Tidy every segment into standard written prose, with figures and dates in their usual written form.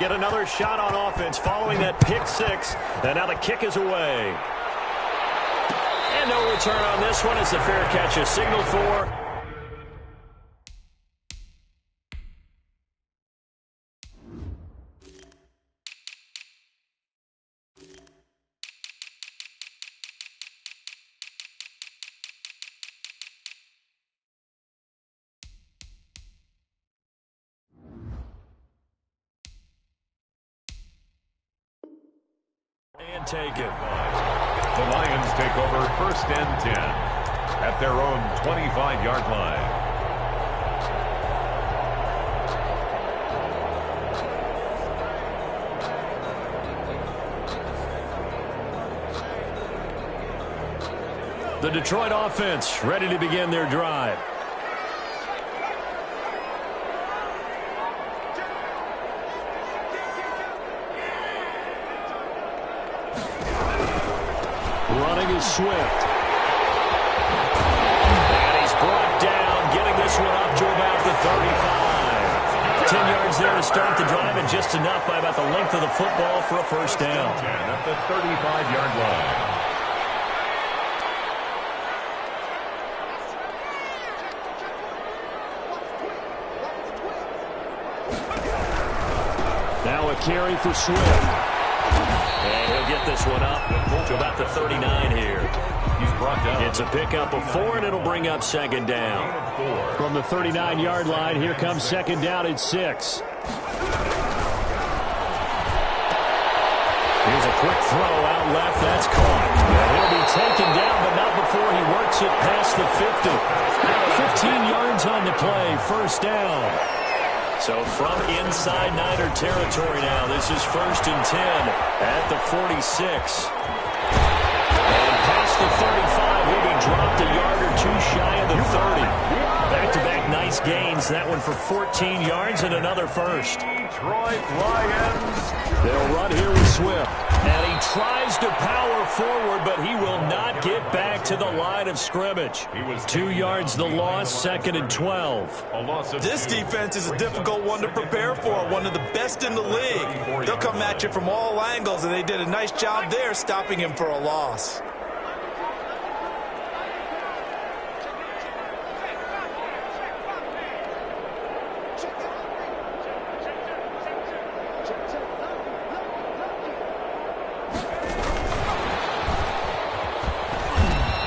Get another shot on offense following that pick six. And now the kick is away. And no return on this one as the fair catch is signaled for. And take it. The Lions take over 1st and 10 at their own 25-yard line. The Detroit offense ready to begin their drive. Running is Swift. And he's brought down, getting this one up to about the 35. 10 yards there to start the drive, and just enough by about the length of the football for a first down. At the 35-yard line. Now a carry for Swift. And he'll get this one up to about the 39 here. He's brought down. It's a pickup of 4, and it'll bring up second down. From the 39-yard line, here comes second down at 6. Here's a quick throw out left. That's caught. And he'll be taken down, but not before he works it past the 50. 15 yards on the play. First down. So from inside Niner territory now, this is 1st and 10 at the 46. And past the 35, he'll be dropped a yard or two shy of the 30. Back-to-back nice gains. That one for 14 yards and another first. Detroit Lions. They'll run here with Swift. And he tries to power forward, but he will not get back to the line of scrimmage. 2 yards the loss, 2nd and 12. This defense is a difficult one to prepare for, one of the best in the league. They'll come at you from all angles, and they did a nice job there stopping him for a loss.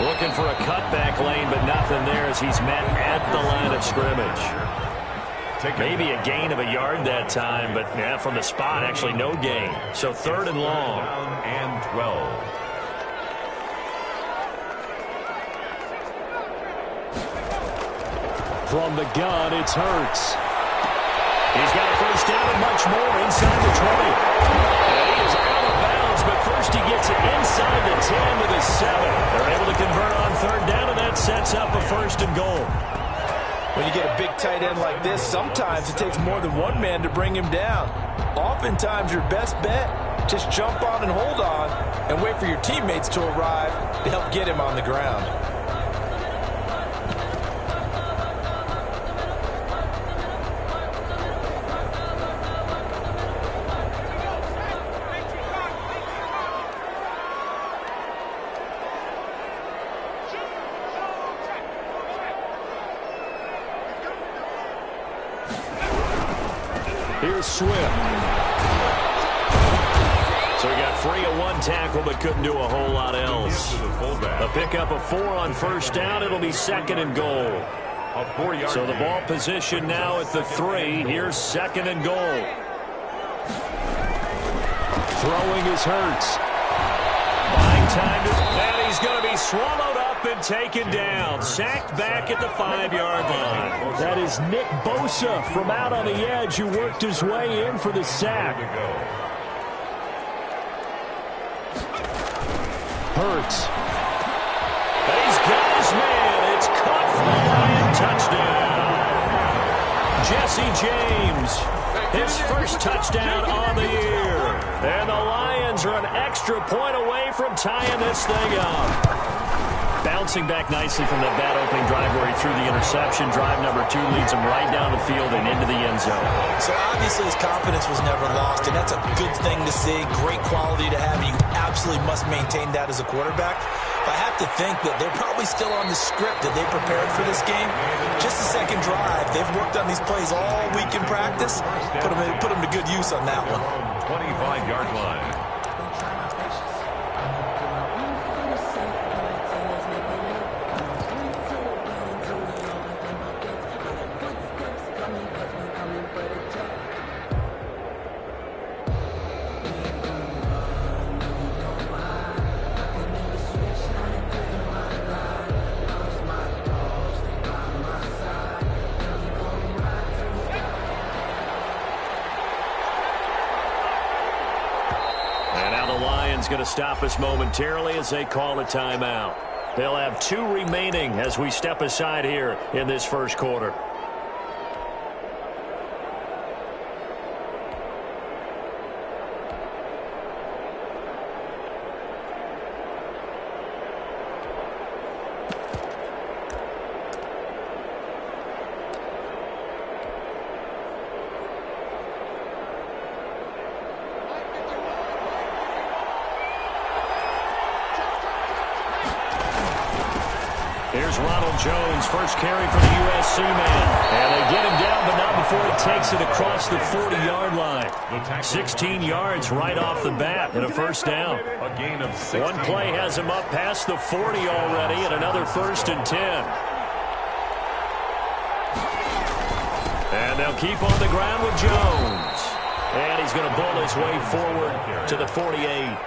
Looking for a cutback lane, but nothing there as he's met at the line of scrimmage. Maybe a gain of a yard that time, but yeah, from the spot, actually no gain. So 3rd and long. And 12. From the gun, it's Hurts. He's got a first down and much more inside the 20. And he is out of bounds, but first he gets it inside the 10 to the 7. They're able to convert on 3rd down, and that sets up a 1st and goal. When you get a big tight end like this, sometimes it takes more than one man to bring him down. Oftentimes, your best bet, just jump on and hold on and wait for your teammates to arrive to help get him on the ground. Here's Swift. So he got free of one tackle, but couldn't do a whole lot else. A pickup of 4 on 1st down. It'll be 2nd and goal. So the ball position now at the 3. Here's 2nd and goal. Throwing is Hurts. Buying time, and he's going to be swallowed up and taken down. Sacked back at the 5-yard line. That is Nick Bosa from out on the edge who worked his way in for the sack. Hurts. And he's got his man. It's caught for the Lion touchdown. Jesse James, his first touchdown on the year. And the Lions are an extra point away from tying this thing up. Bouncing back nicely from that bad opening drive where he threw the interception. Drive number 2 leads him right down the field and into the end zone. So obviously his confidence was never lost, and that's a good thing to see. Great quality to have. You absolutely must maintain that as a quarterback. But I have to think that they're probably still on the script that they prepared for this game. Just the second drive. They've worked on these plays all week in practice. Put them to good use on that one. 25-yard line. Going to stop us momentarily as they call a timeout. They'll have 2 remaining as we step aside here in this first quarter. Here's Ronald Jones, first carry for the USC man. And they get him down, but not before he takes it across the 40-yard line. 16 yards right off the bat and a first down. A gain of 16. One play has him up past the 40 already and another 1st and 10. And they'll keep on the ground with Jones. And he's going to bull his way forward to the 48.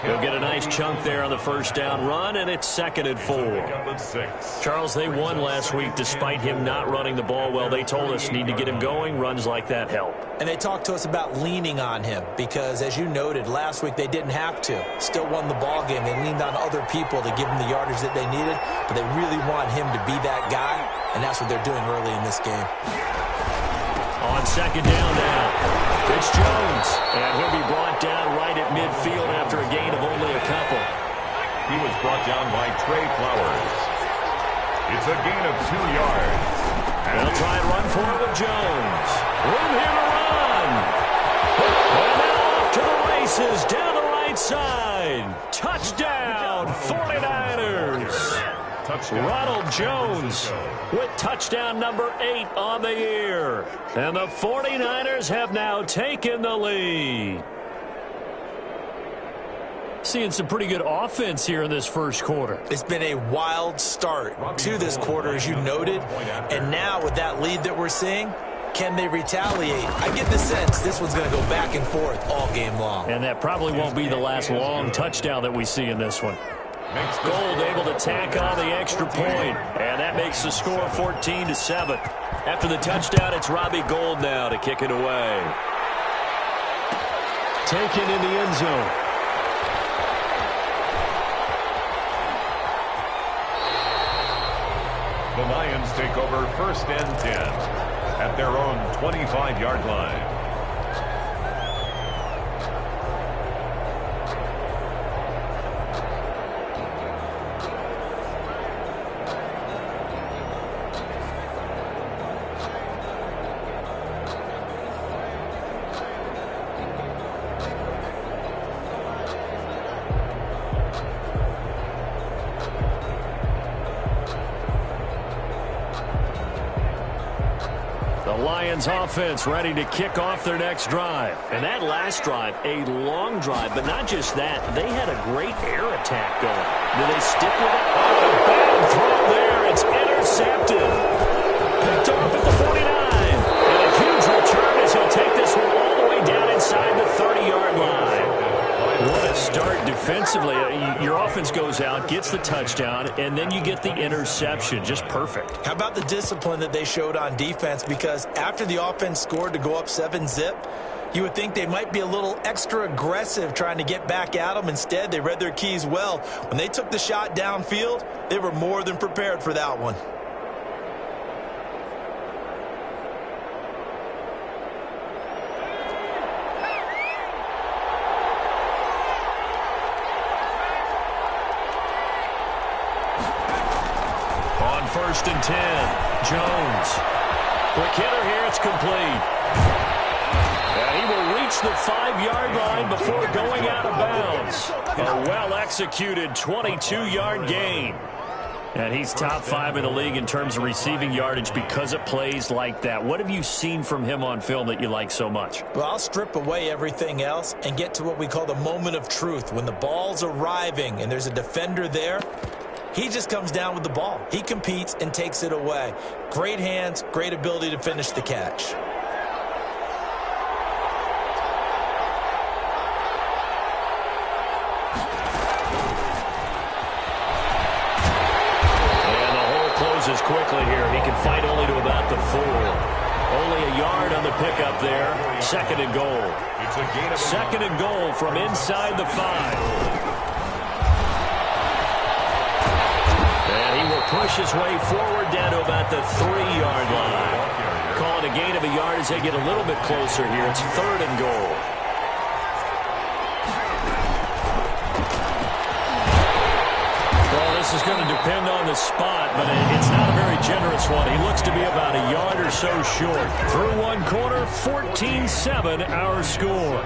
He'll get a nice chunk there on the first down run, and it's 2nd and 4. Charles, they won last week despite him not running the ball well. They told us need to get him going. Runs like that help. And they talked to us about leaning on him because, as you noted, last week they didn't have to. Still won the ball game. They leaned on other people to give them the yardage that they needed, but they really want him to be that guy, and that's what they're doing early in this game. On 2nd down now, it's Jones, and he'll be brought down right at midfield after a gain of only a couple. He was brought down by Trey Flowers. It's a gain of 2 yards. And they'll try and run for it with Jones. Room here to run. And now off to the races down the right side. Touchdown, 49ers. Ronald Jones with touchdown number 8 on the year. And the 49ers have now taken the lead. Seeing some pretty good offense here in this first quarter. It's been a wild start to this quarter, as you noted. And now with that lead that we're seeing, can they retaliate? I get the sense this one's going to go back and forth all game long. And that probably won't be the last long touchdown that we see in this one. Gold able to tack on the extra point, and that makes the score 14-7. After the touchdown, it's Robbie Gould now to kick it away. Taken in the end zone. The Lions take over 1st and 10 at their own 25-yard line. Offense ready to kick off their next drive. And that last drive, a long drive, but not just that. They had a great air attack going. Do they stick with it? Oh, a bad throw there. It's intercepted. Picked off at the 49. And a huge return as he'll take this one all the way down inside the 30-yard line. What a start defensively. Your offense goes out, gets the touchdown, and then you get the interception. Just perfect. How about the discipline that they showed on defense? Because after the offense scored to go up 7-zip, you would think they might be a little extra aggressive trying to get back at them. Instead, they read their keys well. When they took the shot downfield, they were more than prepared for that one. 1st and 10. Jones. Quick hitter here. It's complete. And he will reach the 5-yard line before going out of bounds. A well-executed 22-yard gain. And he's top 5 in the league in terms of receiving yardage because of plays like that. What have you seen from him on film that you like so much? Well, I'll strip away everything else and get to what we call the moment of truth. When the ball's arriving and there's a defender there, he just comes down with the ball. He competes and takes it away. Great hands, great ability to finish the catch. Quickly here. He can fight only to about the 4. Only a yard on the pickup there. 2nd and goal. It's a gain of 2nd and goal from inside the 5. And he will push his way forward down to about the 3-yard line. Call it a gain of a yard as they get a little bit closer here. It's 3rd and goal. This is going to depend on the spot, but it's not a very generous one. He looks to be about a yard or so short. Through one quarter, 14-7 our score.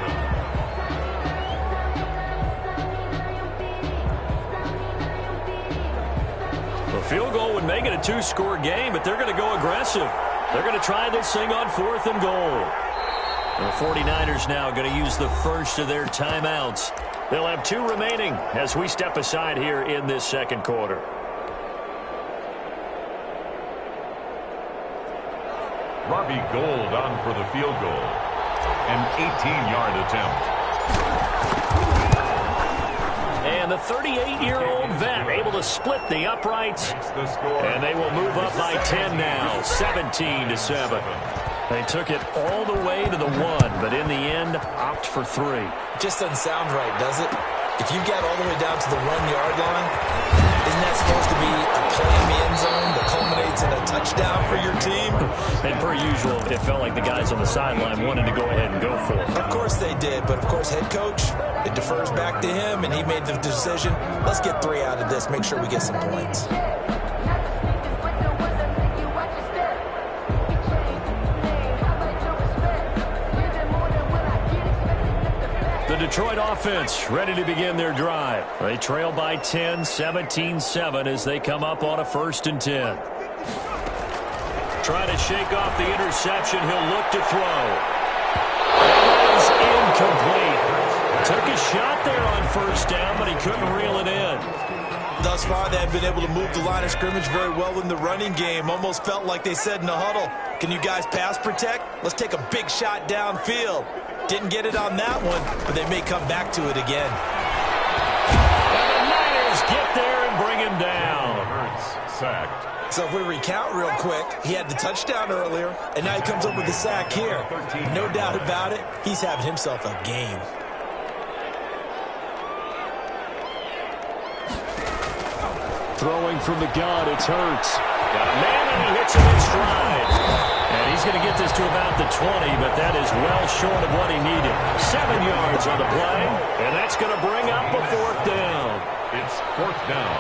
The field goal would make it a 2-score game, but they're going to go aggressive. They're going to try this thing on 4th and goal. The 49ers now going to use the first of their timeouts. They'll have 2 remaining as we step aside here in this 2nd quarter. Robbie Gould on for the field goal. An 18-yard attempt. And the 38-year-old vet able to split the uprights. And they will move up by 10 now, 17-7. They took it all the way to the 1, but in the end, opt for 3. Just doesn't sound right, does it? If you get all the way down to the 1-yard line, isn't that supposed to be a play in the end zone that culminates in a touchdown for your team? And per usual, it felt like the guys on the sideline wanted to go ahead and go for it. Of course they did, but of course head coach, it defers back to him, and he made the decision, let's get 3 out of this, make sure we get some points. The Detroit offense ready to begin their drive. They trail by 10, 17-7 as they come up on a 1st and 10. Try to shake off the interception. He'll look to throw. That is incomplete. Took a shot there on 1st down, but he couldn't reel it in. Thus far, they've been able to move the line of scrimmage very well in the running game. Almost felt like they said in the huddle, can you guys pass protect? Let's take a big shot downfield. Didn't get it on that one, but they may come back to it again. And the Niners get there and bring him down. Hurts sacked. So if we recount real quick, he had the touchdown earlier, and now he comes up with the sack here. No doubt about it, he's having himself a game. Throwing from the gun, it's Hurts. Got a man, and he hits him in stride. And he's going to get this to about the 20, but that is well short of what he needed. 7 yards on the play, and that's going to bring up a 4th down. It's 4th down.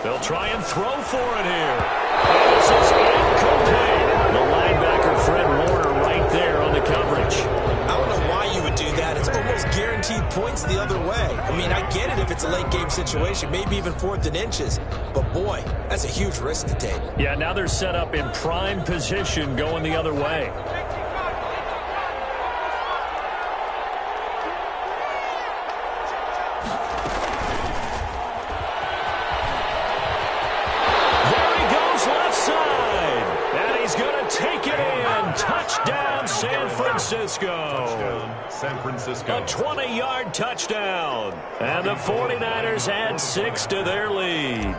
They'll try and throw for it here. And this is incomplete. The linebacker, Fred Warner, right there on the coverage. I don't know why you would do that. It's almost guaranteed points the other way. I mean, I get it if it's a late game situation, maybe even 4th and inches. But, boy, that's a huge risk to take. Yeah, now they're set up in prime position going the other way. San Francisco. A 20-yard touchdown. And the 49ers add 6 to their lead.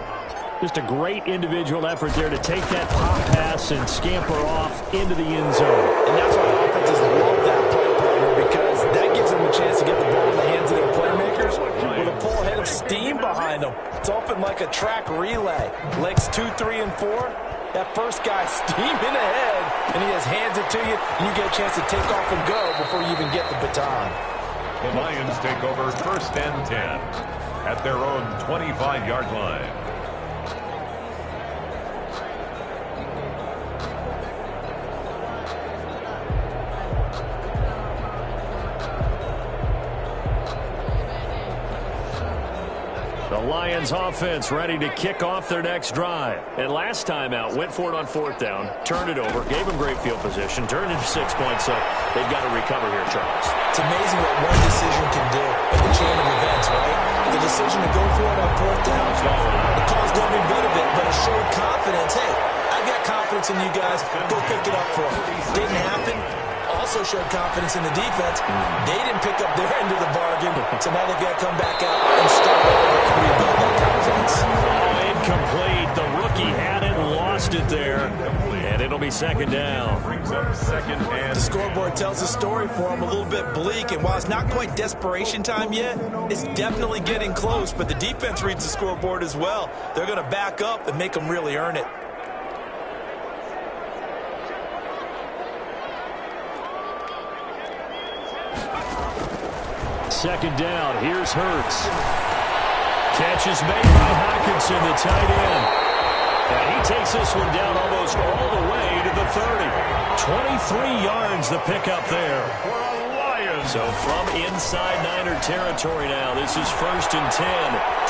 Just a great individual effort there to take that pop pass and scamper off into the end zone. And that's why offenses love that play partner, because that gives them a chance to get the ball in the hands of their playmakers with a full head of steam behind them. It's open like a track relay. Legs 2, 3, and 4. That first guy steaming ahead. and he just hands it to you, and you get a chance to take off and go before you even get the baton. The Lions take over 1st and 10 at their own 25-yard line. The Lions offense ready to kick off their next drive. And last time out, went for it on 4th down, turned it over, gave them great field position, turned into 6 points, so they've got to recover here, Charles. It's amazing what one decision can do in the chain of events, right? The decision to go for it on 4th down, it caused every bit of it, but it showed confidence. Hey, I've got confidence in you guys. Go pick it up for them. Didn't happen. Also showed confidence in the defense. They didn't pick up their end of the bargain, so now they've got to come back out and start over and rebuild that confidence. Oh, incomplete. The rookie had it and lost it there, and it'll be 2nd down. Brings up 2nd and The scoreboard tells the story for them, a little bit bleak, and while it's not quite desperation time yet, it's definitely getting close, but the defense reads the scoreboard as well. They're going to back up and make them really earn it. Second down. Here's Hurts. Catch is made by Hockenson, the tight end. And he takes this one down almost all the way to the 30. 23 yards the pickup there. for a Lions. So from inside Niner territory now, this is 1st and 10.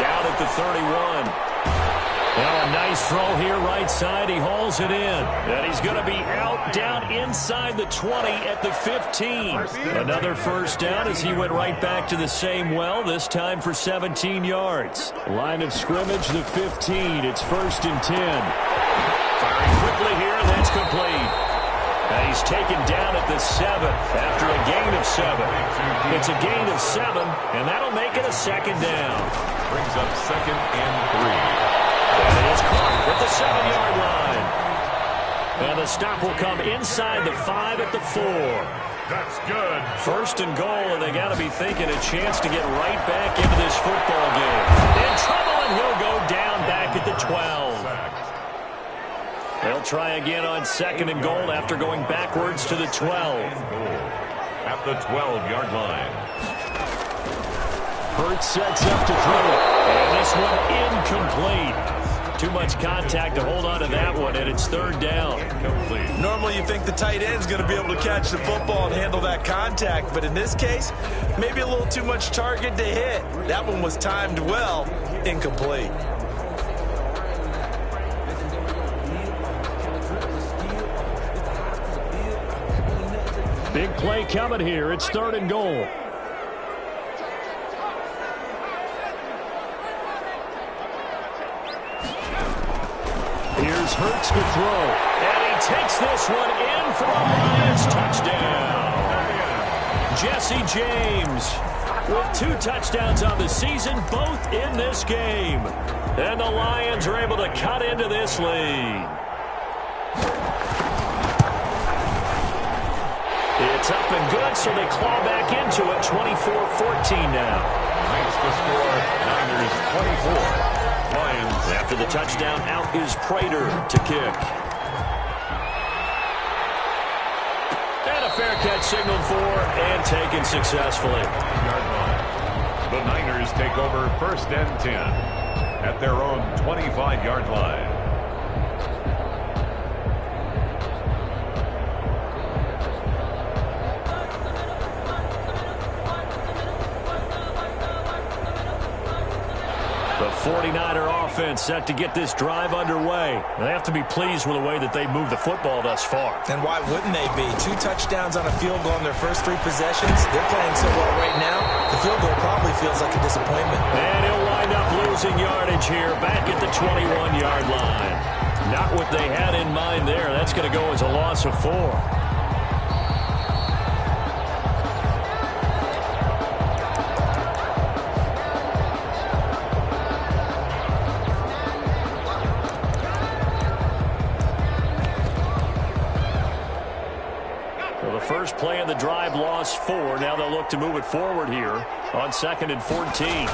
Down at the 31. Now a nice throw here right side. He hauls it in. And he's going to be out down inside the 20 at the 15. Another 1st down as he went right back to the same well, this time for 17 yards. Line of scrimmage, the 15. It's 1st and 10. Firing quickly here, and that's complete. And he's taken down at the 7 after a gain of 7. It's a gain of 7, and that'll make it a 2nd down. Brings up 2nd and 3. And it is caught at the 7-yard line. And the stop will come inside the 5 at the 4. That's good. 1st and goal, and they got to be thinking a chance to get right back into this football game. In trouble, and he'll go down back at the 12. They'll try again on 2nd and goal after going backwards to the 12. At the 12-yard line. Hurts sets up to throw it. And this one incomplete. Too much contact to hold on to that one, and it's 3rd down. Complete. Normally you think the tight end's going to be able to catch the football and handle that contact, but in this case, maybe a little too much target to hit. That one was timed well, incomplete. Big play coming here. It's 3rd and goal. Here's Hurts to throw. And he takes this one in for a Lions touchdown. Jesse James with 2 touchdowns on the season, both in this game. And the Lions are able to cut into this lead. It's up and good, so they claw back into it, 24-14 now. Makes the score, Niners 24. Lions. After the touchdown, out is Prater to kick. And a fair catch signaled for and taken successfully. Yard line. The Niners take over 1st and 10 at their own 25-yard line. The 49er offense set to get this drive underway. They have to be pleased with the way that they moved the football thus far. And why wouldn't they be? 2 touchdowns on a field goal in their first 3 possessions. They're playing so well right now, the field goal probably feels like a disappointment. And he'll wind up losing yardage here back at the 21-yard line. Not what they had in mind there. That's going to go as a loss of 4. First play of the drive, lost 4. Now they'll look to move it forward here on 2nd and 14.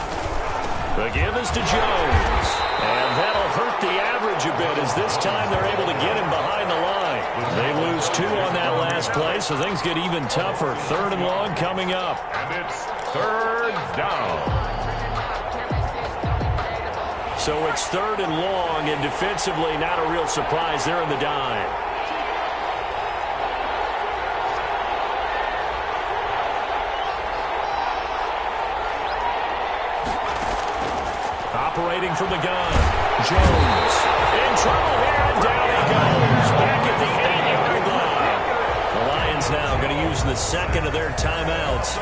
The give is to Jones. And that'll hurt the average a bit as this time they're able to get him behind the line. They lose 2 on that last play, so things get even tougher. 3rd and long coming up. And it's 3rd down. So it's 3rd and long, and defensively not a real surprise. They're in the dive. Operating from the gun, Jones. In trouble here, and down he goes. Back at the 8-yard line. The Lions now going to use the second of their timeouts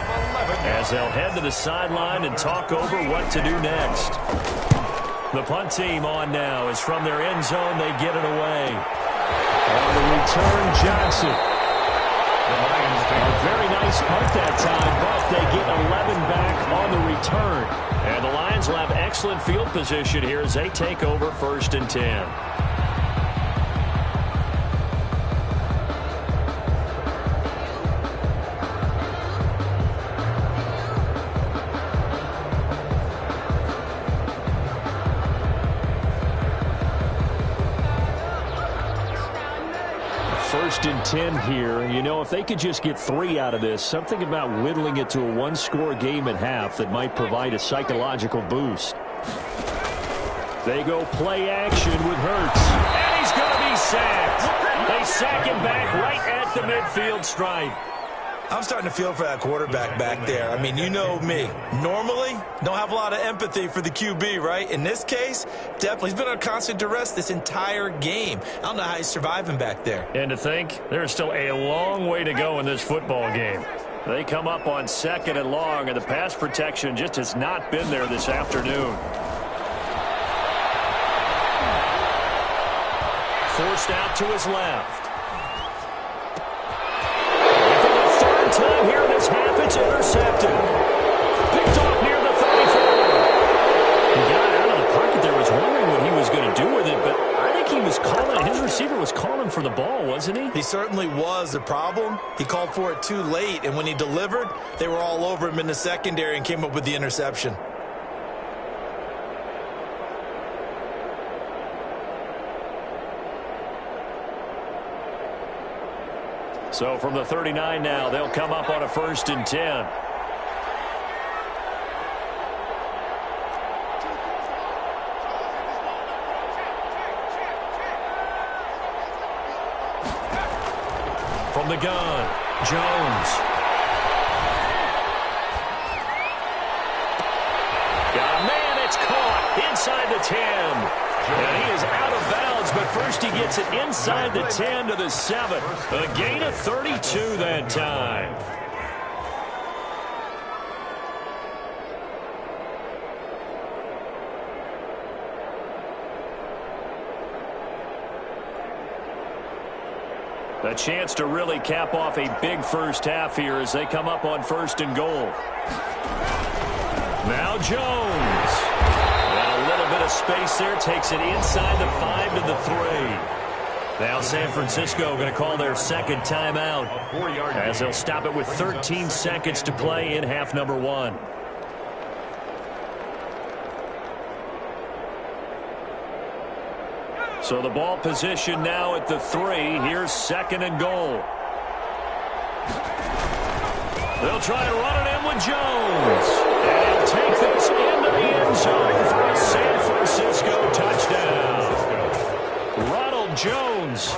as they'll head to the sideline and talk over what to do next. The punt team on now is from their end zone. They get it away. On the return, Johnson. The Lions take A very nice punt that time, but they get 11 back on the return. And the Lions will have excellent field position here as they take over 1st and 10. First and 10 here. You know, if they could just get 3 out of this, something about whittling it to a 1-score game at half that might provide a psychological boost. They go play action with Hurts. And he's going to be sacked. They sack him back right at the midfield stripe. I'm starting to feel for that quarterback back there. I mean, you know me. Normally, don't have a lot of empathy for the QB, right? In this case, definitely. He's been on constant duress this entire game. I don't know how he's surviving back there. And to think, there's still a long way to go in this football game. They come up on 2nd and long, and the pass protection just has not been there this afternoon. Forced out to his left. Time here in this half, it's intercepted. Picked off near the 34. He got out of the pocket there, was wondering what he was going to do with it, but I think he was calling, his receiver was calling for the ball, wasn't he? He certainly was. The problem, he called for it too late, and when he delivered, they were all over him in the secondary and came up with the interception. So from the 39 now, they'll come up on a 1st and 10. From the gun, Jones. Got a man, it's caught inside the 10. And he is out of bounds, but first he gets it inside the 10 to the 7. A gain of 32 that time. A chance to really cap off a big first half here as they come up on 1st and goal. Now Jones. And a little bit of space there, takes it inside the 5 to the 3. Now San Francisco going to call their 2nd timeout as they'll stop it with 13 seconds to play in half number 1. So the ball position now at the 3. Here's 2nd and goal. They'll try and run it in with Jones. And he'll take this into the end zone for a San Francisco touchdown. Ronald Jones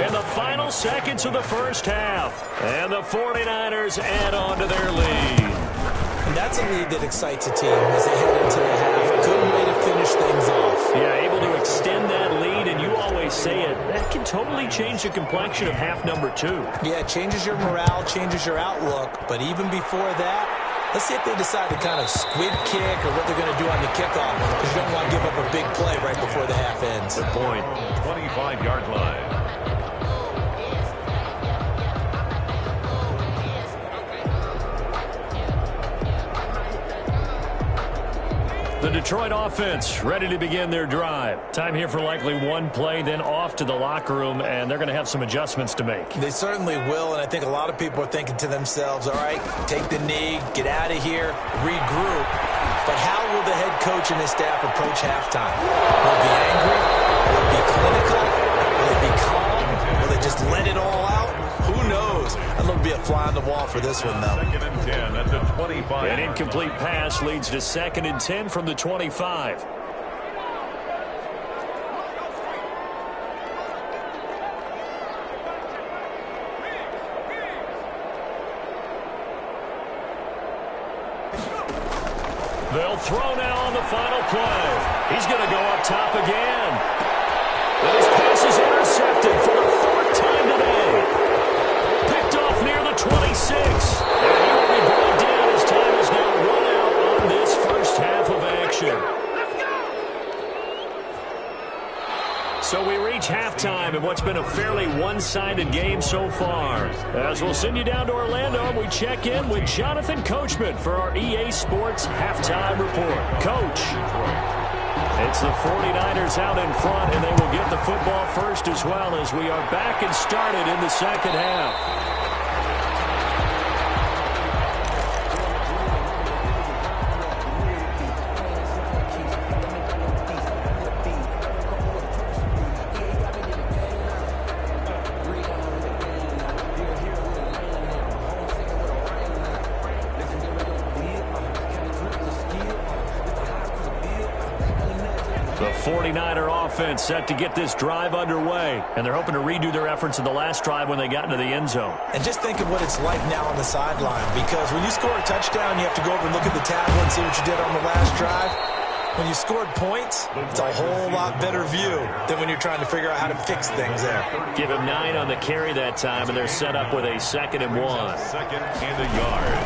in the final seconds of the first half. And the 49ers add on to their lead. And that's a lead that excites a team as they head into the half. Good way to finish things off. Yeah, able to extend that lead, and you always say it, that can totally change the complexion of half number 2. Yeah, it changes your morale, changes your outlook. But even before that, let's see if they decide to kind of squib kick or what they're going to do on the kickoff, because you don't want to give up a big play right before the half ends. Good point. 25-yard line. The Detroit offense ready to begin their drive. Time here for likely one play, then off to the locker room, and they're going to have some adjustments to make. They certainly will, and I think a lot of people are thinking to themselves, all right, take the knee, get out of here, regroup. But how will the head coach and his staff approach halftime? Will it be angry? Will it be clinical? Will it be calm? Will they just let it all out? Who knows? I'd love to be a fly on the wall for this one, though. 2nd and 10 at the 25. An incomplete pass leads to 2nd and 10 from the 25. They'll throw now on the final play. He's going to go up top again. But his pass is intercepted for the 4th time today. Picked off near the 26. And he will be brought down. His time is now run out on this first half of action. So we reach halftime in what's been a fairly one-sided game so far. As we'll send you down to Orlando, and we check in with Jonathan Coachman for our EA Sports Halftime Report. Coach, it's the 49ers out in front, and they will get the football first as well as we are back and started in the second half. The 49er offense set to get this drive underway, and they're hoping to redo their efforts in the last drive when they got into the end zone. And just think of what it's like now on the sideline, because when you score a touchdown, you have to go over and look at the tablet and see what you did on the last drive. When you scored points, it's a whole lot better view than when you're trying to figure out how to fix things there. Give him 9 on the carry that time, and they're set up with a 2nd and 1. 2nd and a yard.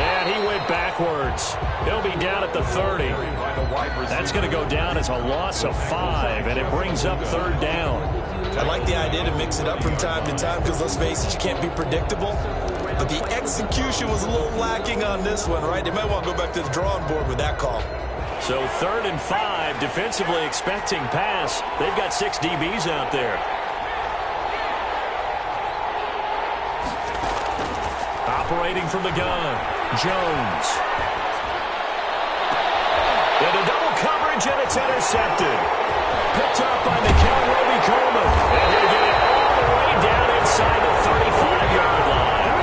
And he went backwards. He'll be down at the 30. That's going to go down as a loss of 5, and it brings up 3rd down. I like the idea to mix it up from time to time because, let's face it, you can't be predictable. But the execution was a little lacking on this one, right? They might want to go back to the drawing board with that call. So 3rd and 5, defensively expecting pass. They've got 6 DBs out there. Operating from the gun, Jones. Into double coverage, and it's intercepted. Picked up by Nikel Roby-Coleman. And he'll get it all the way down inside the 35-yard line.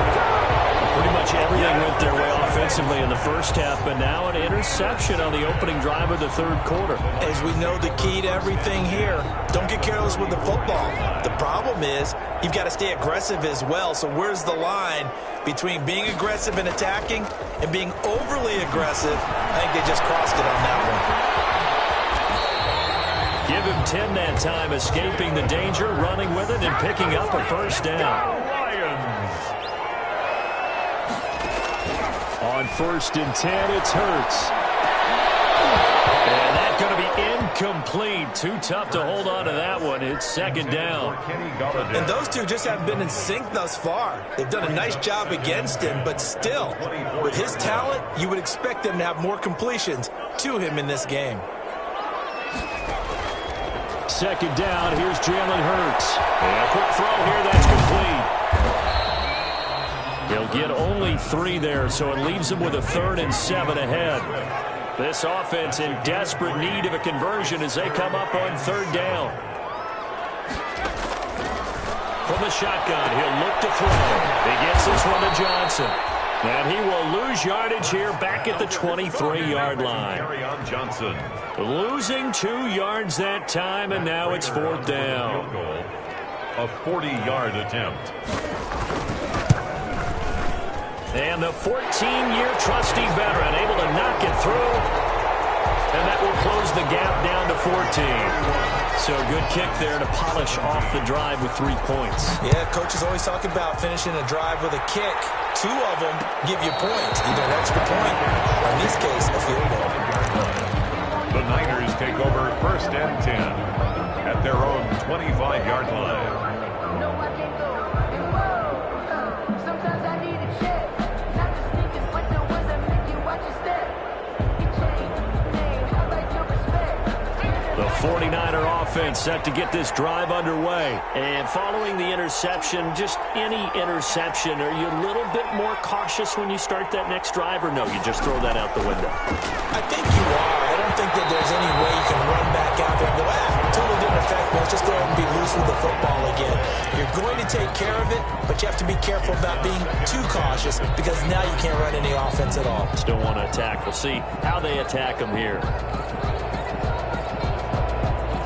Pretty much everything went their way offensively in the first half, but now an interception on the opening drive of the 3rd quarter. As we know, the key to everything here, don't get careless with the football. The problem is you've got to stay aggressive as well. So where's the line between being aggressive and attacking and being overly aggressive? I think they just crossed it on that one. Give him 10 that time, escaping the danger, running with it, and picking up a 1st down. On 1st and 10, it's Hurts. And that's going to be incomplete. Too tough to hold on to that one. It's 2nd down. And those two just haven't been in sync thus far. They've done a nice job against him, but still, with his talent, you would expect them to have more completions to him in this game. 2nd down, here's Jalen Hurts. And a quick throw here, that's complete. He'll get only 3 there, so it leaves him with a 3rd and 7 ahead. This offense in desperate need of a conversion as they come up on 3rd down. From the shotgun, he'll look to throw. He gets this one to Johnson. And he will lose yardage here back at the 23-yard line. Johnson. Losing 2 yards that time, and now it's 4th down. A 40-yard attempt. And the 14-year trusty veteran able to knock it through. And that will close the gap down to 14. So good kick there to polish off the drive with 3 points. Yeah, coaches always talk about finishing a drive with a kick. 2 of them give you points, either an extra point, or in this case, a field goal. The Niners take over 1st and 10 at their own 25-yard line. The 49er offense set to get this drive underway. And following the interception, just any interception, are you a little bit more cautious when you start that next drive, or no, you just throw that out the window? I think you are. I don't think that there's any way you can run back out there and go, totally didn't affect me. Let's just throw it going to take care of it, but you have to be careful about being too cautious because now you can't run any offense at all. Still want to attack. We'll see how they attack them here.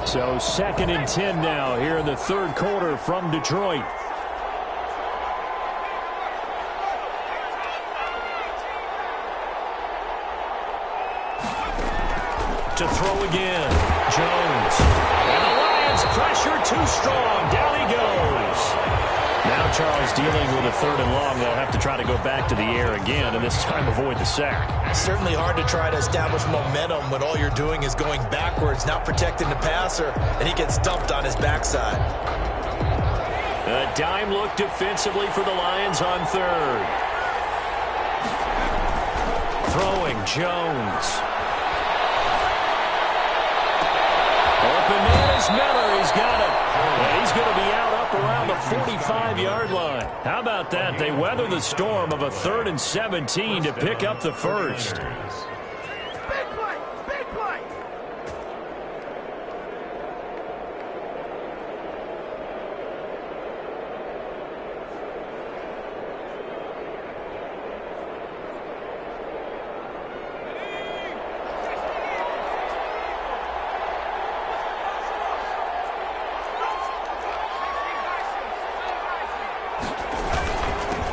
So 2nd and 10 now here in the third quarter from Detroit. To throw again, Jones. And the Lions pressure too strong. Down he goes. Now Charles dealing with a 3rd and long. They'll have to try to go back to the air again and this time avoid the sack. It's certainly hard to try to establish momentum when all you're doing is going backwards, not protecting the passer, and he gets dumped on his backside. A dime look defensively for the Lions on 3rd. Throwing, Jones. Open man is Miller. He's got it. And he's going to be out up around the 45-yard line. How about that? They weather the storm of a 3rd and 17 to pick up the first. Big play! Big play!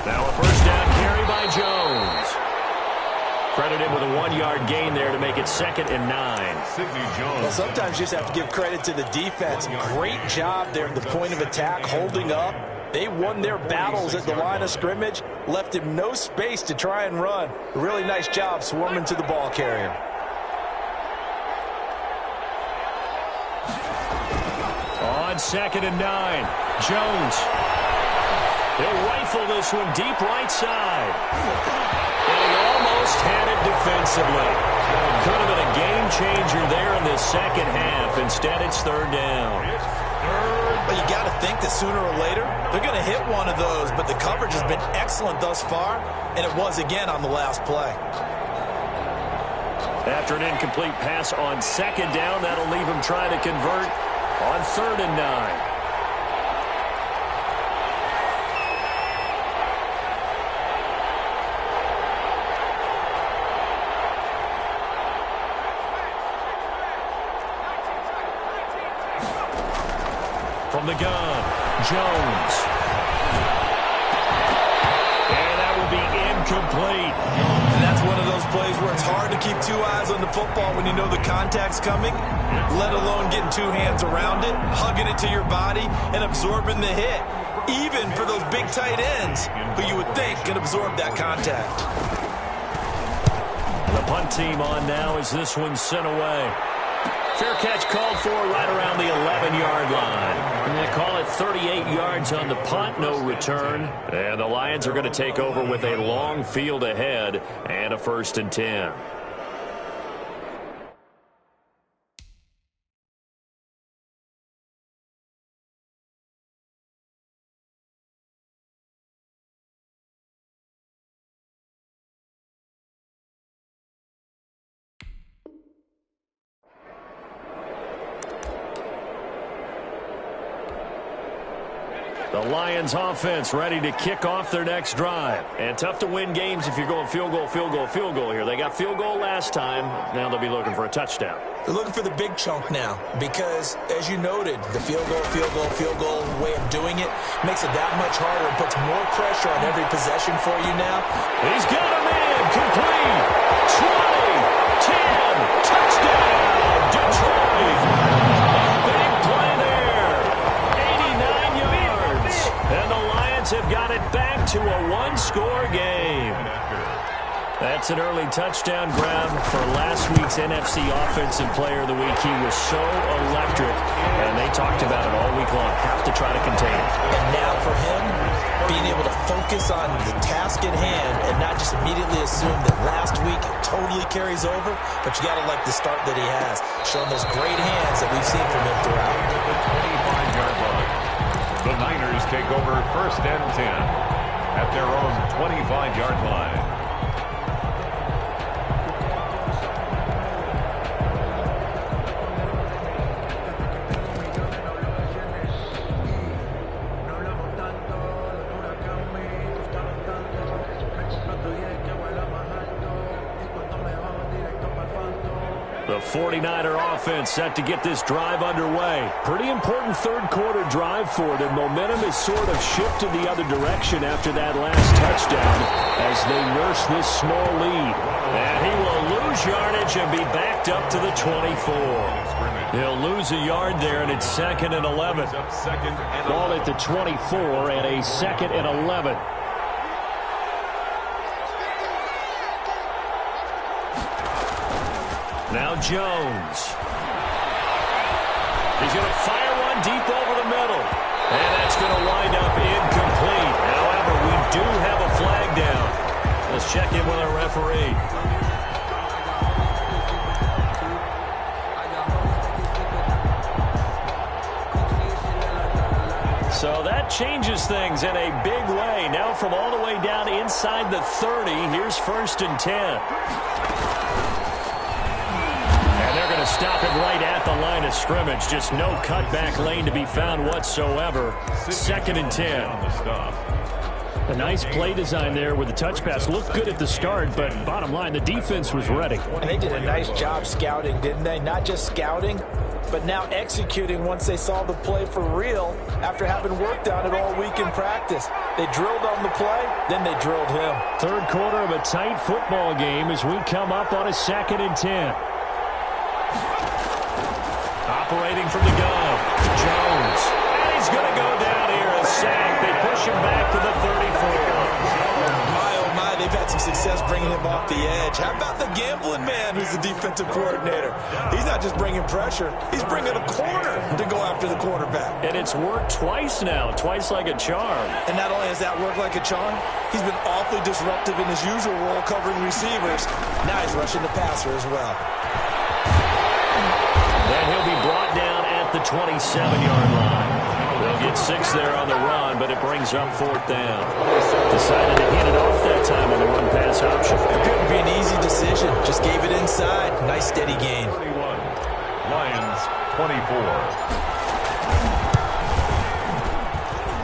Now a first down carry by Jones. Credited with a 1-yard gain there to make it 2nd and 9. Sidney Jones. Well, sometimes you just have to give credit to the defense. Great job there at the point of attack, holding up. They won their battles at the line of scrimmage, left him no space to try and run. A really nice job swarming to the ball carrier. On 2nd and 9, Jones. He'll rifle this one deep right side. And he almost had it defensively. Could have been a game changer there in the second half. Instead, it's 3rd down. But you got to think that sooner or later, they're going to hit one of those. But the coverage has been excellent thus far, and it was again on the last play. After an incomplete pass on 2nd down, that'll leave him trying to convert on 3rd and 9. From the gun, Jones. And that will be incomplete. And that's one of those plays where it's hard to keep 2 eyes on the football when you know the contact's coming, let alone getting 2 hands around it, hugging it to your body, and absorbing the hit. Even for those big tight ends who you would think can absorb that contact. The punt team on now as this one's sent away. Fair catch called for right around the 11-yard line. And they call it 38 yards on the punt, no return. And the Lions are going to take over with a long field ahead and a 1st and 10. The Lions offense ready to kick off their next drive. And tough to win games if you're going field goal, field goal, field goal here. They got field goal last time. Now they'll be looking for a touchdown. They're looking for the big chunk now because, as you noted, the field goal way of doing it makes it that much harder and puts more pressure on every possession for you now. He's got him in. Complete. 20, 10, touchdown, Detroit. Big play there. 89 yards. And the Lions have got it back to a 1-score game. That's an early touchdown grab for last week's NFC Offensive Player of the Week. He was so electric, and they talked about it all week long. Have to try to contain it. And now for him, being able to focus on the task at hand and not just immediately assume that last week it totally carries over, but you got to like the start that he has, showing those great hands that we've seen from him throughout. The 25-yard line. The Niners take over 1st and 10 at their own 25-yard line. The 49er offense set to get this drive underway. Pretty important third-quarter drive for them. Momentum has sort of shifted the other direction after that last touchdown as they nurse this small lead. And he will lose yardage and be backed up to the 24. He'll lose a yard there, and it's 2nd and 11. Ball at the 24 and a 2nd and 11. Now Jones. He's going to fire one deep over the middle. And that's going to wind up incomplete. However, we do have a flag down. Let's check in with our referee. So that changes things in a big way. Now from all the way down inside the 30, here's 1st and 10. To stop it right at the line of scrimmage. Just no cutback lane to be found whatsoever. 2nd and 10. A nice play design there with the touch pass. Looked good at the start, but bottom line, the defense was ready. And they did a nice job scouting, didn't they? Not just scouting, but now executing once they saw the play for real after having worked on it all week in practice. They drilled on the play, then they drilled him. Third quarter of a tight football game as we come up on a 2nd and 10. Operating from the gun, Jones. And he's going to go down here, a sack. They push him back to the 34. My, oh my, they've had some success bringing him off the edge. How about the gambling man who's the defensive coordinator? He's not just bringing pressure, he's bringing a corner to go after the quarterback. And it's worked twice now, twice like a charm. And not only has that worked like a charm, he's been awfully disruptive in his usual role covering receivers. Now he's rushing the passer as well. And he'll be brought down at the 27-yard line. They'll get 6 there on the run, but it brings up 4th down. Decided to hand it off that time on the run-pass option. Appeared to be an easy decision. Just gave it inside. Nice steady gain. 21. Lions 24.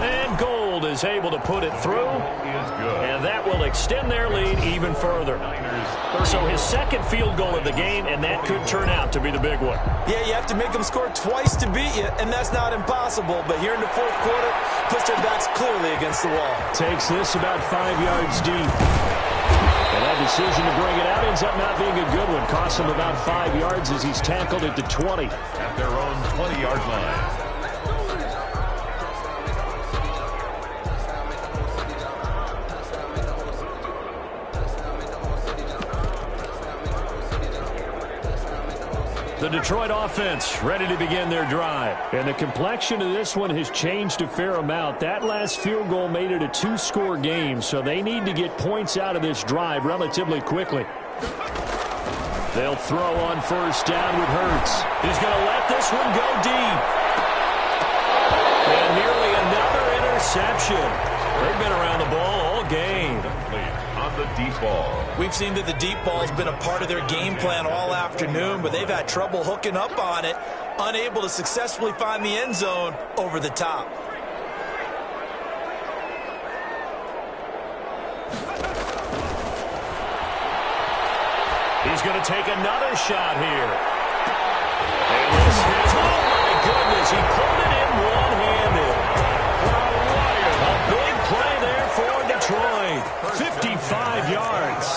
And Gold is able to put it through. And that will extend their lead even further. So his 2nd field goal of the game, and that could turn out to be the big one. Yeah, you have to make them score twice to beat you, and that's not impossible. But here in the 4th quarter, puts their backs clearly against the wall. Takes this about 5 yards deep. And that decision to bring it out ends up not being a good one. Costs him about 5 yards as he's tackled at the 20. At their own 20-yard line. The Detroit offense ready to begin their drive. And the complexion of this one has changed a fair amount. That last field goal made it a 2-score game, so they need to get points out of this drive relatively quickly. They'll throw on 1st down with Hurts. He's going to let this one go deep. And nearly another interception. They've been around the ball all game. On the deep ball. We've seen that the deep ball has been a part of their game plan all afternoon, but they've had trouble hooking up on it, unable to successfully find the end zone over the top. He's going to take another shot here. And this is, oh my goodness, he pulled it in one-handed. A big play there for Detroit. 55 yards.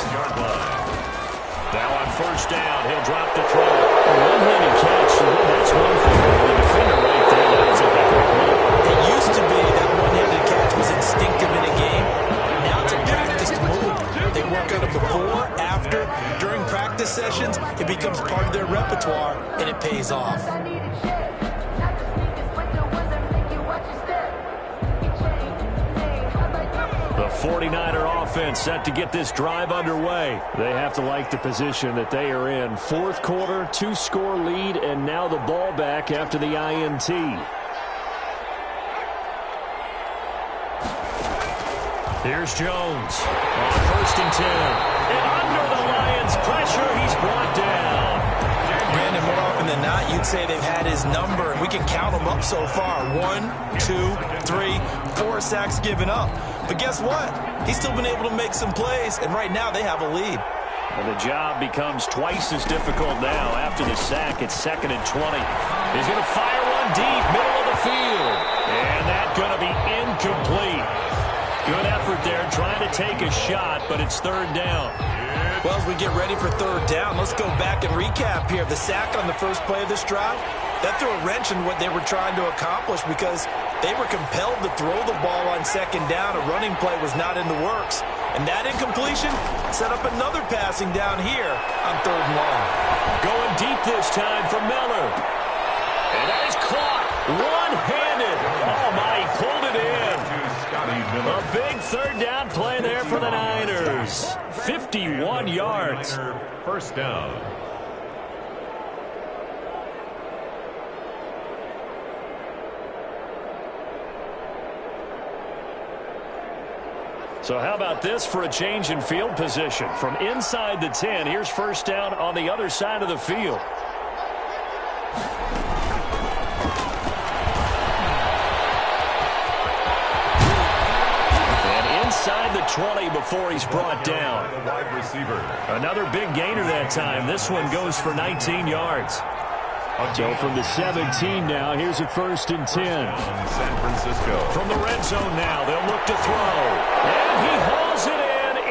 Now on 1st down, he'll drop the throw. A one-handed catch, that's one thing. The defender right there, that was a heck of a play. It used to be that one-handed catch was instinctive in a game. Now it's a practiced move. They work on it before, after, during practice sessions. It becomes part of their repertoire, and it pays off. The 49er offense set to get this drive underway. They have to like the position that they are in. 4th quarter, 2-score lead, and now the ball back after the INT. Here's Jones on 1st and 10. And under the Lions' pressure, he's brought down. Brandon, more often than not, you'd say they've had his number, and we can count them up so far. 1, 2, 3, 4 sacks given up. But guess what? He's still been able to make some plays, and right now they have a lead. And the job becomes twice as difficult now after the sack. It's 2nd and 20. He's going to fire one deep, middle of the field. And that's going to be incomplete. Good effort there trying to take a shot, but it's 3rd down. Well, as we get ready for 3rd down, let's go back and recap here. The sack on the first play of this drive, that threw a wrench in what they were trying to accomplish because they were compelled to throw the ball on 2nd down. A running play was not in the works. And that incompletion set up another passing down here on 3rd and long. Going deep this time for Miller. And that is caught one-handed. Oh, my, he pulled it in. A big 3rd down play there for the Niners. 51 yards. First down. So how about this for a change in field position? From inside the 10, here's 1st down on the other side of the field. And inside the 20 before he's brought down. The wide receiver. Another big gainer that time. This one goes for 19 yards. So from the 17 now, here's a 1st and 10. San Francisco. From the red zone now, they'll look to throw. And he hauls it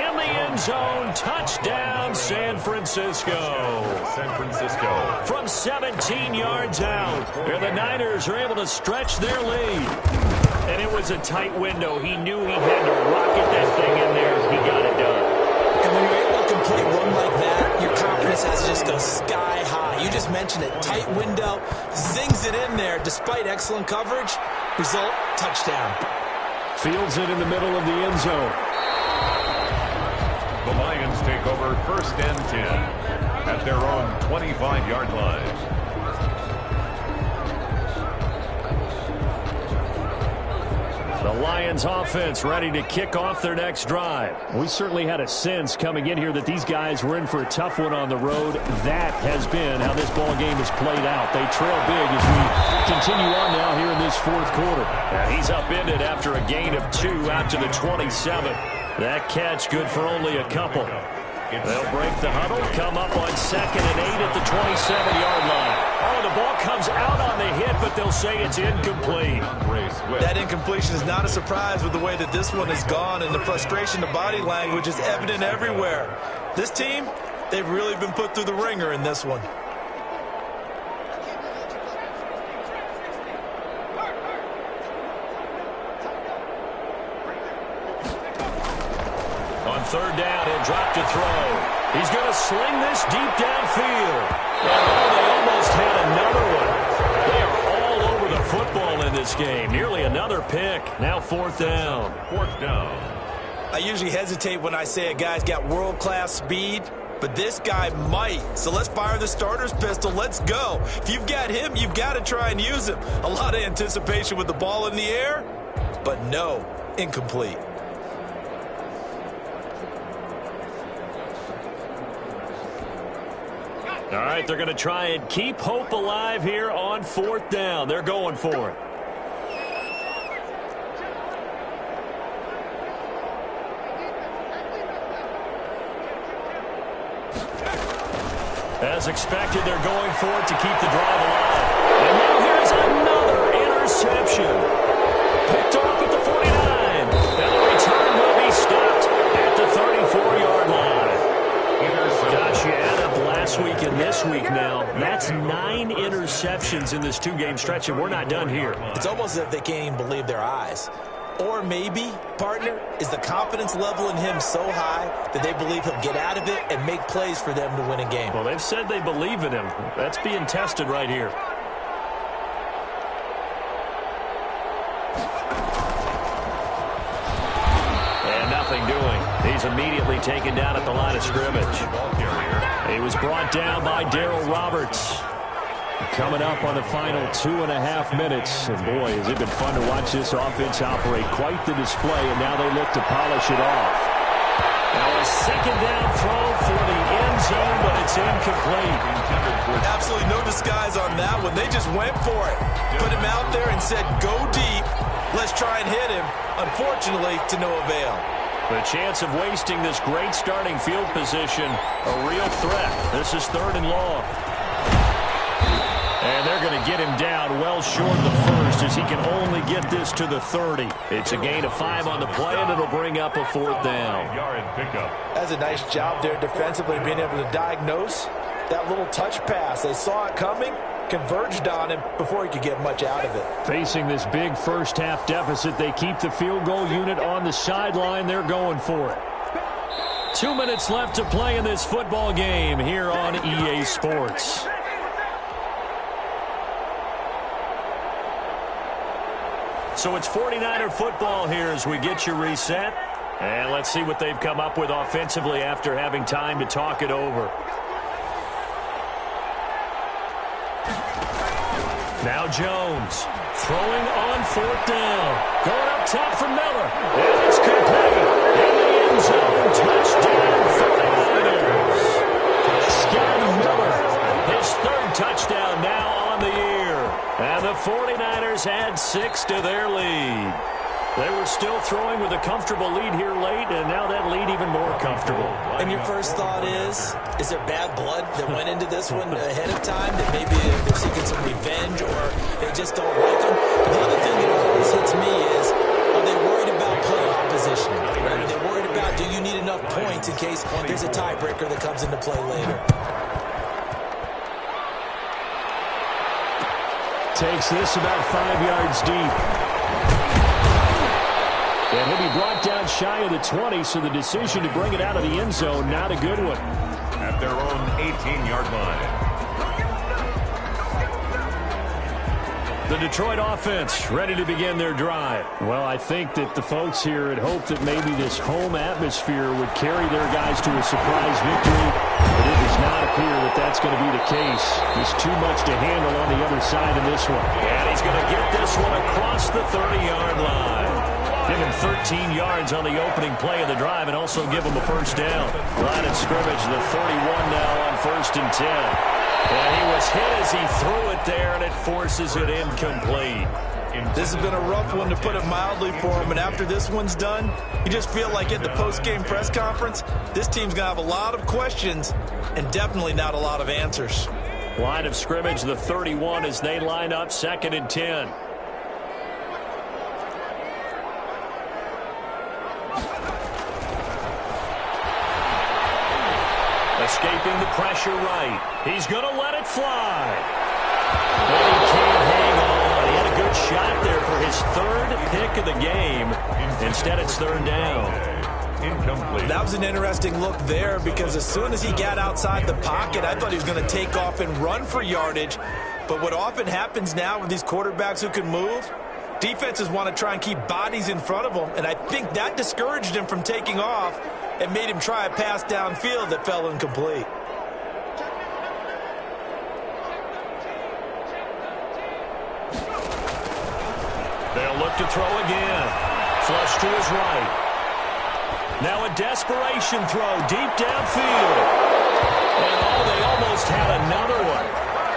in the end zone. Touchdown, San Francisco. San Francisco. From 17 yards out, and the Niners are able to stretch their lead. And it was a tight window. He knew he had to rocket that thing in there. He got it done. And when you're able to complete a run like that, your confidence has to just go sky high. You just mentioned it. Tight window, zings it in there despite excellent coverage. Result, touchdown. Fields it in the middle of the end zone. The Lions take over 1st and 10 at their own 25-yard line. The Lions offense ready to kick off their next drive. We certainly had a sense coming in here that these guys were in for a tough one on the road. That has been how this ball game has played out. They trail big as we continue on now here in this 4th quarter. And he's upended after a gain of 2 out to the 27. That catch good for only a couple. They'll break the huddle, come up on 2nd and 8 at the 27-yard line. Oh, the ball comes out on the hit, but they'll say it's incomplete. That incompletion is not a surprise with the way that this one has gone, and the frustration, the body language is evident everywhere. This team, they've really been put through the ringer in this one. On 3rd down, he'll drop to throw. He's going to sling this deep downfield. Oh, they almost had another one. They are all over the football in this game. Nearly another pick. Now 4th down. 4th down. I usually hesitate when I say a guy's got world-class speed, but this guy might. So let's fire the starter's pistol. Let's go. If you've got him, you've got to try and use him. A lot of anticipation with the ball in the air, but no, incomplete. All right, they're going to try and keep hope alive here on 4th down. They're going for it. As expected, they're going for it to keep the drive alive. And now here's another interception. Picked off at the 49. And the return will be stopped at the 34-yard line. Gosh, you add up last week and this week now. That's 9 interceptions in this 2-game stretch, and we're not done here. It's almost as if they can't even believe their eyes. Or maybe, partner, is the confidence level in him so high that they believe he'll get out of it and make plays for them to win a game. Well, they've said they believe in him. That's being tested right here. And nothing doing. He's immediately taken down at the line of scrimmage. He was brought down by Darryl Roberts. Coming up on the final 2.5 minutes. And boy, has it been fun to watch this offense operate. Quite the display, and now they look to polish it off. Now a 2nd down throw for the end zone, but it's incomplete. Absolutely no disguise on that one. They just went for it. Put him out there and said, go deep. Let's try and hit him. Unfortunately, to no avail. The chance of wasting this great starting field position, a real threat. This is 3rd and long. And they're going to get him down well short of the first as he can only get this to the 30. It's a gain of 5 on the play, and it'll bring up a 4th down. That's a nice job there defensively, being able to diagnose that little touch pass. They saw it coming, converged on him before he could get much out of it. Facing this big first-half deficit, they keep the field goal unit on the sideline. They're going for it. 2 minutes left to play in this football game here on EA Sports. So it's 49er football here as we get you reset. And let's see what they've come up with offensively after having time to talk it over. Now Jones throwing on 4th down. Going up top for Miller. And it's complete. In the end zone. Touchdown 49ers. Scott Miller. His 3rd touchdown now on the year. And the 49ers add 6 to their lead. They were still throwing with a comfortable lead here late, and now that lead even more comfortable. And your first thought is there bad blood that went into this one ahead of time, that maybe they're seeking some revenge or they just don't like them? But the other thing that always hits me is, are they worried about playoff positioning? Right? Are they worried about, do you need enough points in case there's a tiebreaker that comes into play later? Takes this about 5 yards deep. And he'll be brought down shy of the 20, so the decision to bring it out of the end zone, not a good one. At their own 18-yard line. The Detroit offense ready to begin their drive. Well, I think that the folks here had hoped that maybe this home atmosphere would carry their guys to a surprise victory, but it does not appear that that's going to be the case. There's too much to handle on the other side of this one. And he's going to get this one across the 30-yard line. Give him 13 yards on the opening play of the drive and also give him a first down. Line of scrimmage, the 31 now on 1st and 10. And he was hit as he threw it there, and it forces it incomplete. This has been a rough one, to put it mildly, for him. And after this one's done, you just feel like at the post-game press conference, this team's going to have a lot of questions and definitely not a lot of answers. Line of scrimmage, the 31, as they line up 2nd and 10. Escaping the pressure right. He's going to let it fly. But he can't hang on. He had a good shot there for his 3rd pick of the game. Instead, it's 3rd down. Incomplete. That was an interesting look there, because as soon as he got outside the pocket, I thought he was going to take off and run for yardage. But what often happens now with these quarterbacks who can move, defenses want to try and keep bodies in front of them, and I think that discouraged him from taking off and made him try a pass downfield that fell incomplete. They'll look to throw again. Flush to his right. Now a desperation throw deep downfield. And they almost had another one.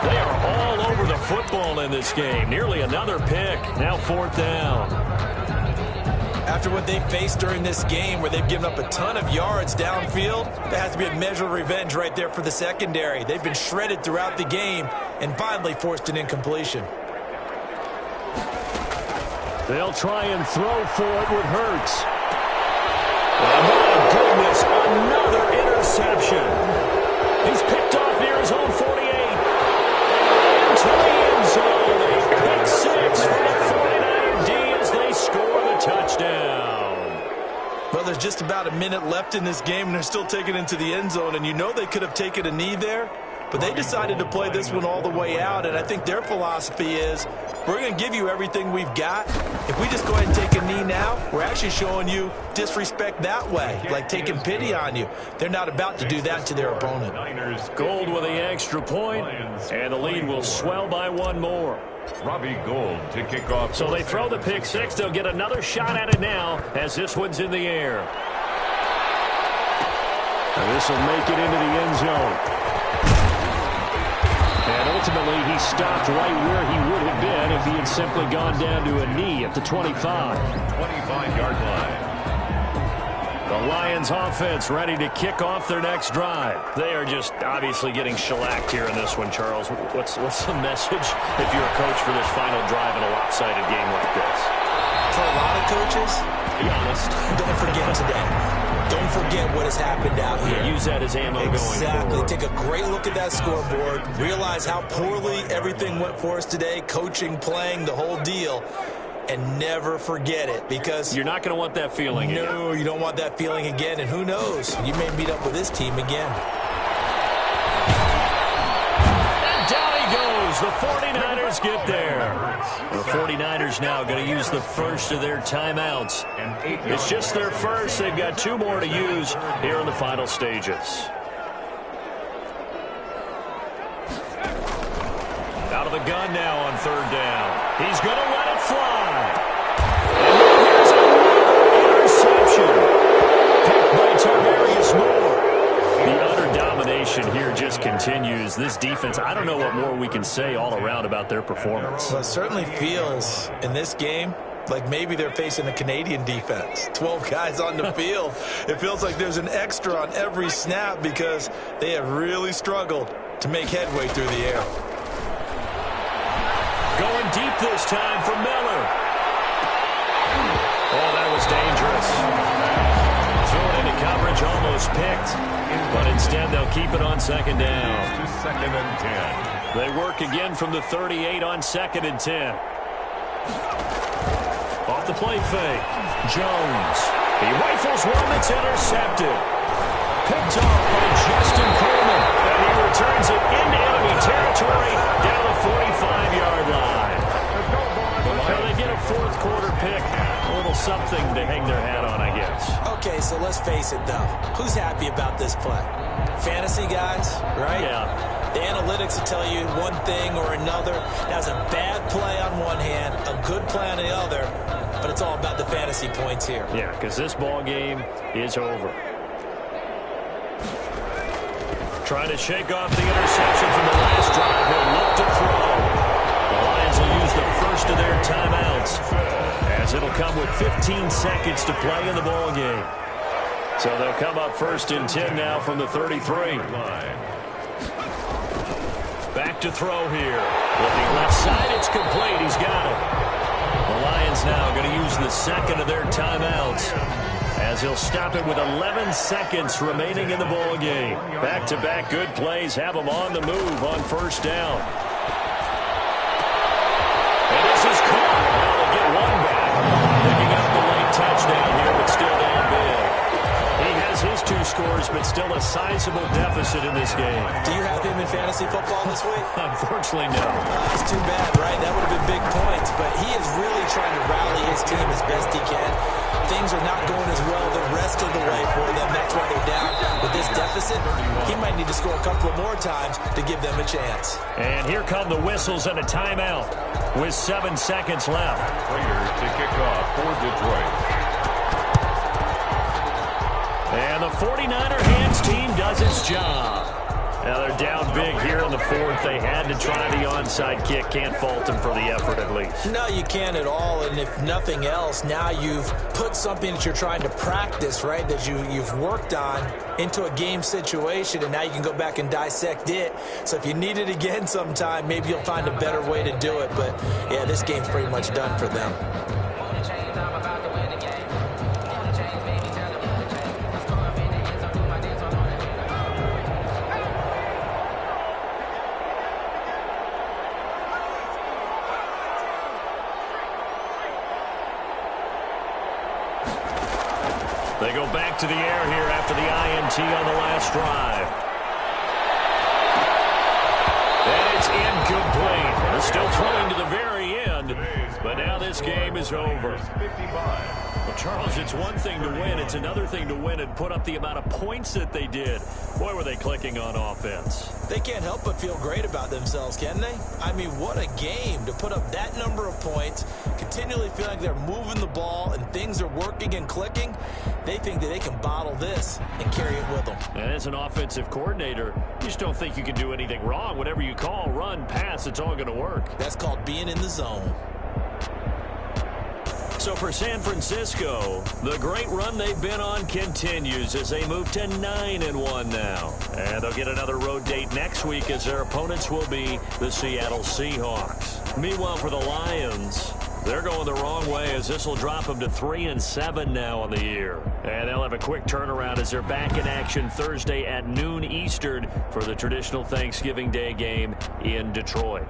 They are all over the football in this game. Nearly another pick. Now 4th down. After what they faced during this game, where they've given up a ton of yards downfield, there has to be a measure of revenge right there for the secondary. They've been shredded throughout the game and finally forced an incompletion. They'll try and throw for it with Hurts. Oh, my goodness, another interception. He's picked off near his own 48. Into the end zone. A pick 6 for the 49er D as they score the touchdown. Well, there's just about a minute left in this game, and they're still taking it into the end zone. And you know they could have taken a knee there, but they decided to play this one all the way out. And I think their philosophy is, we're going to give you everything we've got. If we just go ahead and take a knee now, we're actually showing you disrespect that way, like taking pity on you. They're not about to do that to their opponent. Gold with the extra point, and the lead will swell by one more. Robbie Gould to kick off. So they throw the pick 6. They'll get another shot at it now as this one's in the air. And this will make it into the end zone. And ultimately, he stopped right where he would have been if he had simply gone down to a knee at the 25. 25-yard line. The Lions offense ready to kick off their next drive. They are just obviously getting shellacked here in this one, Charles. What's the message if you're a coach for this final drive in a lopsided game like this? For a lot of coaches, Be honest. don't forget today. Don't forget what has happened out here. Use that as ammo going Exactly. forward. Take a great look at that scoreboard. Realize how poorly everything went for us today. Coaching, playing, the whole deal. And never forget it, because You're not going to want that feeling again. no, you don't want that feeling again. And who knows? You may meet up with this team again. And down he goes. The 49ers get there. The 49ers now going to use the first of their timeouts. It's just their first. They've got 2 more to use here in the final stages. Out of the gun now on 3rd down. He's going to let it fly. And here's another interception. Picked by Tarvarius Moore. The utter domination here just continues. This defense, I don't know what more we can say all around about their performance. Well, it certainly feels in this game like maybe they're facing a Canadian defense. 12 guys on the field. It feels like there's an extra on every snap because they have really struggled to make headway through the air. Going deep this time for Miller. Oh, that was dangerous. Thrown into coverage, almost picked. But instead, they'll keep it on 2nd down. To 2nd and 10. They work again from the 38 on 2nd and 10. Off the play fake. Jones. He rifles one that's intercepted. Picked off by Justin Coleman. And he returns it into enemy territory down the 45-yard line. Now they get a 4th quarter pick. A little something to hang their hat on, I guess. Okay, so let's face it, though. Who's happy about this play? Fantasy guys, right? Yeah. The analytics will tell you one thing or another. That's a bad play on one hand, a good play on the other, but it's all about the fantasy points here. Yeah, because this ball game is over. Trying to shake off the interception from the last drive. He'll look to throw. The Lions will use the first of their timeouts, as it'll come with 15 seconds to play in the ball game. So they'll come up 1st and 10 now from the 33. Back to throw here. Looking left side, it's complete. He's got it. The Lions now going to use the 2nd of their timeouts, as he'll stop it with 11 seconds remaining in the ball game. Back-to-back good plays have them on the move on 1st down. And this is caught. Well, they'll get one back. Picking up the late touchdown here, but still down big. He has his 2 scores, but still a sizable deficit in this game. Do you have him in fantasy football this week? Unfortunately, no. That's too bad, right? That would have been big points, but he is really trying to rally his team as best he can. Things are not going as well the rest of the way for them. That's why they're down. With this deficit, he might need to score a couple of more times to give them a chance. And here come the whistles and a timeout with 7 seconds left. Raiders to kick off for Detroit. And the 49er hands team does its job. Now they're down big here in the 4th. They had to try the onside kick. Can't fault them for the effort at least. No, you can't at all. And if nothing else, now you've put something that you're trying to practice, right, that you've worked on into a game situation, and now you can go back and dissect it. So if you need it again sometime, maybe you'll find a better way to do it. But, yeah, this game's pretty much done for them. They go back to the air here after the INT on the last drive. And it's incomplete. They're still throwing to the very end, but now this game is over. Well, Charles, it's one thing to win. It's another thing to win and put up the amount of points that they did. Boy, were they clicking on offense. They can't help but feel great about themselves, can they? I mean, what a game to put up that number of points, continually feeling like they're moving the ball and things are working and clicking. They think that they can bottle this and carry it with them. And as an offensive coordinator, you just don't think you can do anything wrong. Whatever you call, run, pass, it's all going to work. That's called being in the zone. So for San Francisco, the great run they've been on continues as they move to 9-1 now. And they'll get another road date next week as their opponents will be the Seattle Seahawks. Meanwhile, for the Lions, they're going the wrong way as this will drop them to 3-7 now on the year. And they'll have a quick turnaround as they're back in action Thursday at noon Eastern for the traditional Thanksgiving Day game in Detroit.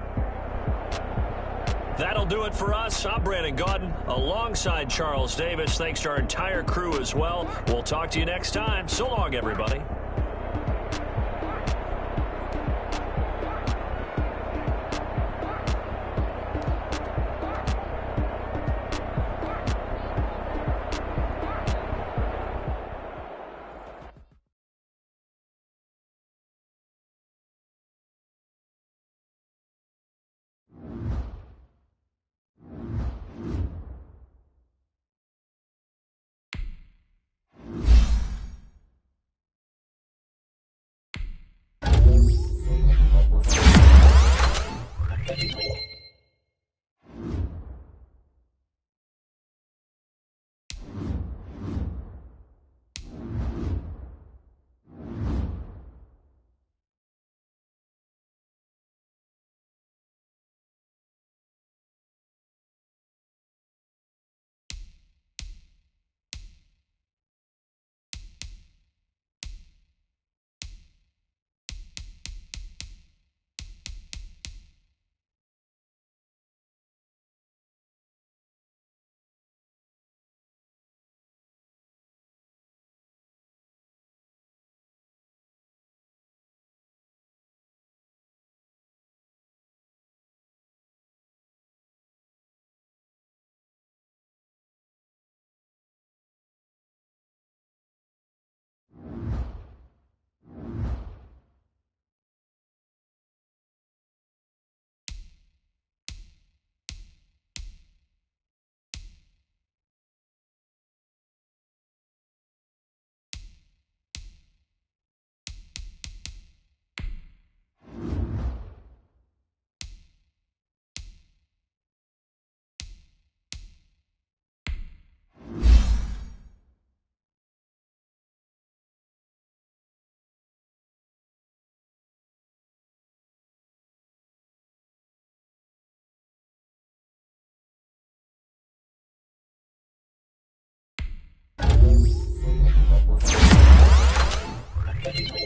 That'll do it for us. I'm Brandon Gaudin alongside Charles Davis. Thanks to our entire crew as well. We'll talk to you next time. So long, everybody. Thank you.